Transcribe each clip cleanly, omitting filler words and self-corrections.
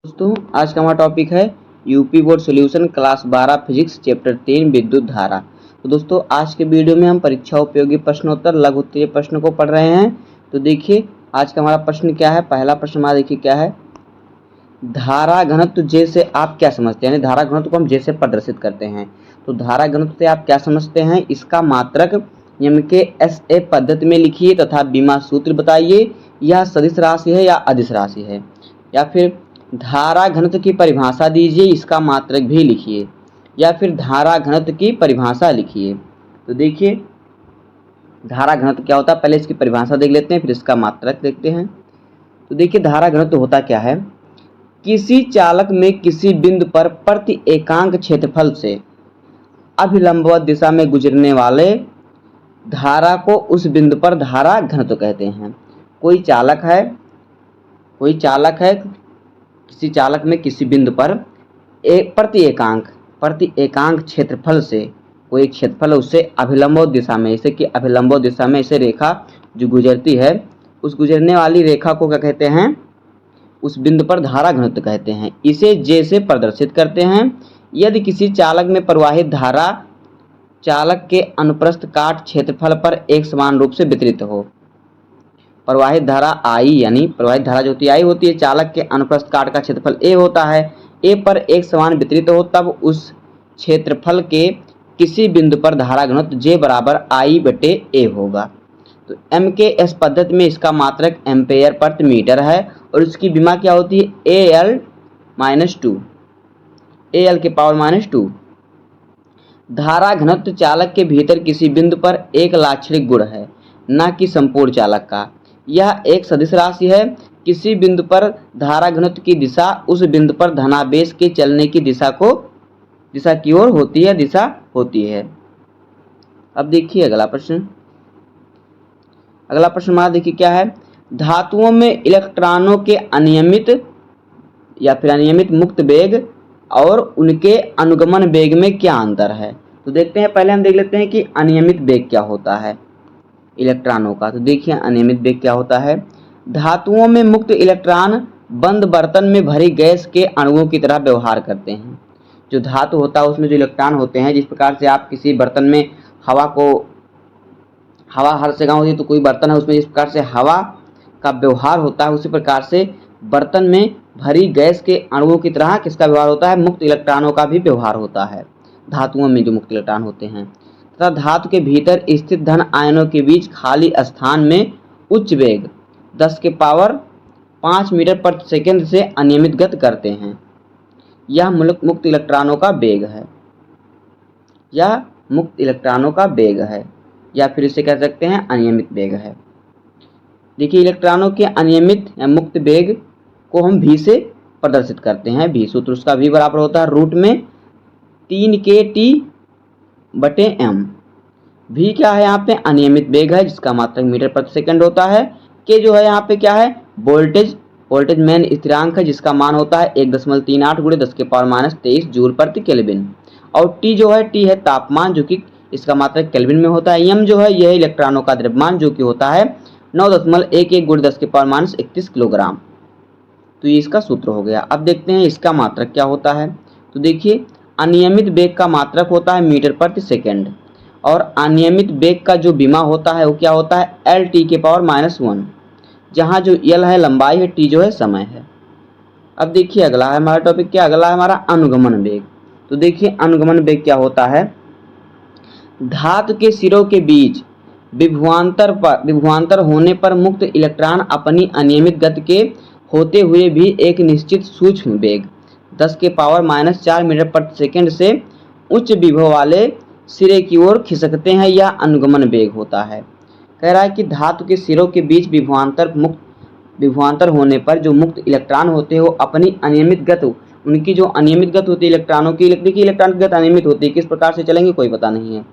दोस्तों आज का हमारा टॉपिक है UP board solution class 12 physics chapter 3 विद्युत धारा। तो दोस्तों आज के वीडियो में हम परीक्षा उपयोगी प्रश्नोत्तर लघु उत्तरीय प्रश्न को पढ़ रहे हैं। तो देखिए आज का हमारा प्रश्न क्या है। पहला प्रश्न हमारा देखिए क्या है, धारा घनत्व जे से आप क्या समझते हैं। यानी धारा घनत्व को हम जे से प्रदर्शित करते हैं। तो धारा घनत्व से आप क्या समझते हैं, इसका मात्रक MKSA पद्धति में लिखिए तथा बीमा सूत्र बताइए। यह सदिश राशि है या अदिश राशि है, या फिर धारा घनत्व की परिभाषा दीजिए, इसका मात्रक भी लिखिए, या फिर धारा घनत्व की परिभाषा लिखिए। तो देखिए धारा घनत्व क्या होता है, पहले इसकी परिभाषा देख लेते हैं फिर इसका मात्रक देखते हैं। तो देखिए धारा घनत्व होता क्या है, किसी चालक में किसी बिंदु पर प्रति एकांक क्षेत्रफल से अभिलंबवत दिशा में गुजरने वाले धारा को उस बिंदु पर धारा घनत्व कहते हैं। कोई चालक है किसी चालक में किसी बिंदु पर प्रति एकांक क्षेत्रफल से कोई क्षेत्रफल उससे अभिलंबवत दिशा में, जैसे कि अभिलंबवत दिशा में इसे रेखा जो गुजरती है, उस गुजरने वाली रेखा को क्या कहते हैं, उस बिंदु पर धारा घनत्व कहते हैं। इसे जे से प्रदर्शित करते हैं। यदि किसी चालक में प्रवाहित धारा चालक के अनुप्रस्थ काट क्षेत्रफल पर एक समान रूप से वितरित हो, प्रवाहित धारा आई, यानी प्रवाहित धारा जो होती है आई होती है, चालक के अनुप्रस्थ काट का क्षेत्रफल ए होता है, ए पर एक समान वितरित हो, तब उस क्षेत्रफल के किसी बिंदु पर धारा घनत्व जे बराबर आई बटे ए होगा। तो MKS पद्धति में इसका मात्रक एम्पेयर प्रति मीटर है और इसकी विमा क्या होती है AL के पावर -2। धारा घनत्व चालक के भीतर किसी बिंदु पर एक लाक्षणिक गुण है, न कि संपूर्ण चालक का। यह एक सदिश राशि है। किसी बिंदु पर धारा घनत्व की दिशा उस बिंदु पर धनावेश के चलने की दिशा की ओर होती है। अब देखिए अगला प्रश्न हमारा देखिए क्या है, धातुओं में इलेक्ट्रॉनों के अनियमित या फिर अनियमित मुक्त वेग और उनके अनुगमन वेग में क्या अंतर है। तो देखते हैं, पहले हम देख लेते हैं कि अनियमित वेग क्या होता है इलेक्ट्रॉनों का। तो देखिए अनियमित वेग क्या होता है, धातुओं में मुक्त इलेक्ट्रॉन बंद बर्तन में भरी गैस के अणुओं की तरह व्यवहार करते हैं। जो धातु होता है उसमें जो इलेक्ट्रॉन होते हैं, जिस प्रकार से आप किसी बर्तन में हवा हर जगह होती है, तो कोई बर्तन है उसमें जिस प्रकार से हवा का व्यवहार होता है, उसी प्रकार से बर्तन में भरी गैस के अणुओं की तरह किसका व्यवहार होता है, मुक्त इलेक्ट्रॉनों का भी व्यवहार होता है धातुओं में जो मुक्त इलेक्ट्रॉन होते हैं। तथा धातु के भीतर स्थित धन आयनों के बीच खाली स्थान में उच्च वेग 10 के पावर 5 मीटर प्रति सेकंड से अनियमित गति करते हैं। यह मुक्त इलेक्ट्रॉनों का वेग है, या फिर इसे कह सकते हैं अनियमित वेग है। देखिए इलेक्ट्रॉनों के अनियमित या मुक्त वेग को हम V से प्रदर्शित करते हैं। V सूत्र उसका V बराबर होता है रूट में 3kT/m। V क्या है, यहाँ पे अनियमित वेग है जिसका मात्रक मीटर प्रति सेकंड होता है। K जो है यहाँ पे क्या है, वोल्टेज मेन स्थिरांक है जिसका मान होता है 1.38 × 10 के पावर -23 जूल प्रति केल्विन। और T जो है, T है तापमान जो कि इसका मात्रक केल्विन में होता है। M जो है यह इलेक्ट्रॉनों का द्रव्यमान जो कि होता है 9.11 × 10 के पावर -31 किलोग्राम। तो ये इसका सूत्र हो गया। अब देखते हैं इसका मात्रक क्या होता है। तो देखिए अनियमित वेग का मात्रक होता है मीटर प्रति सेकंड, और अनियमित वेग का जो विमा होता है वो क्या होता है LT के पावर -1, जहाँ जो L है लंबाई है, T जो है समय है। अब देखिए अगला है हमारा टॉपिक क्या, अगला है हमारा अनुगमन वेग। तो देखिए अनुगमन वेग क्या होता है, धातु के सिरों के बीच विभवांतर होने पर मुक्त इलेक्ट्रॉन अपनी अनियमित गति के होते हुए भी एक निश्चित सूक्ष्म वेग 10 के पावर -4 मीटर प्रति सेकंड से उच्च विभव वाले सिरे की ओर खिसकते हैं। यह अनुगमन वेग होता है। कह रहा है कि धातु के सिरों के बीच विभवांतर होने पर जो मुक्त इलेक्ट्रॉन होते हैं वो अपनी अनियमित गति, उनकी जो अनियमित गति होती है इलेक्ट्रॉनों की, देखिए इलेक्ट्रॉन की गति अनियमित होती है, किस प्रकार से चलेंगे कोई पता नहीं है।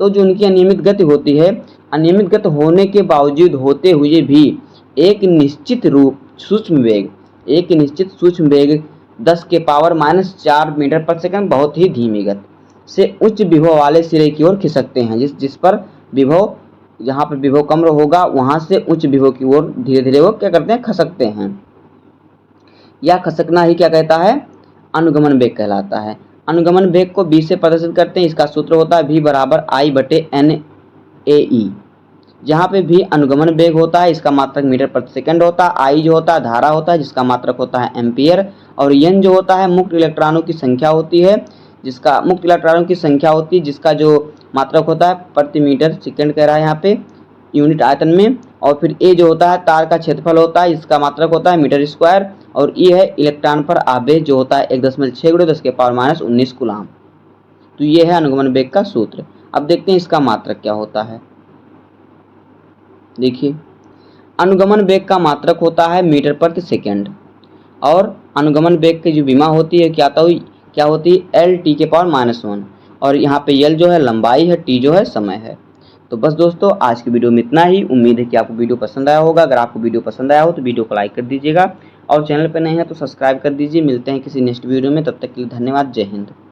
तो जो उनकी अनियमित गति होती है, अनियमित गति होने के बावजूद होते हुए भी एक निश्चित सूक्ष्म वेग 10 के पावर -4 मीटर प्रति सेकंड, बहुत ही धीमी गति से उच्च विभव वाले सिरे की ओर खिसकते हैं। जिस पर विभव, जहाँ पर विभव कम होगा वहाँ से उच्च विभव की ओर धीरे धीरे वो क्या करते हैं, खसकते हैं। या खसकना ही क्या कहता है, अनुगमन वेग कहलाता है। अनुगमन वेग को v से प्रदर्शित करते हैं, इसका सूत्र होता है v बराबर I बटे NAE। जहाँ पे भी अनुगमन वेग होता है इसका मात्रक मीटर प्रति सेकंड होता है, आई जो होता है धारा होता है जिसका मात्रक होता है एम्पियर, और एन जो होता है मुक्त इलेक्ट्रॉनों की संख्या होती है, जिसका मुक्त इलेक्ट्रॉनों की संख्या होती है जिसका जो मात्रक होता है प्रति मीटर सेकंड कह रहा है यहाँ पे यूनिट आयतन में, और फिर ए जो होता है तार का क्षेत्रफल होता है जिसका मात्रक होता है मीटर स्क्वायर, और ई है इलेक्ट्रॉन पर आवेश जो होता है 1.6×10⁻⁻19 कूलाम। तो ये है अनुगमन वेग का सूत्र। अब देखते हैं इसका मात्रक क्या होता है। देखिए अनुगमन वेग का मात्रक होता है मीटर प्रति सेकंड, और अनुगमन वेग की जो विमा होती है क्या होती है L(T⁻⁻1), और यहाँ पे L जो है लंबाई है, T जो है समय है। तो बस दोस्तों आज की वीडियो में इतना ही। उम्मीद है कि आपको वीडियो पसंद आया होगा। अगर आपको वीडियो पसंद आया हो तो वीडियो को लाइक कर दीजिएगा, और चैनल पर नए हैं तो सब्सक्राइब कर दीजिए। मिलते हैं किसी नेक्स्ट वीडियो में, तब तक के लिए धन्यवाद। जय हिंद।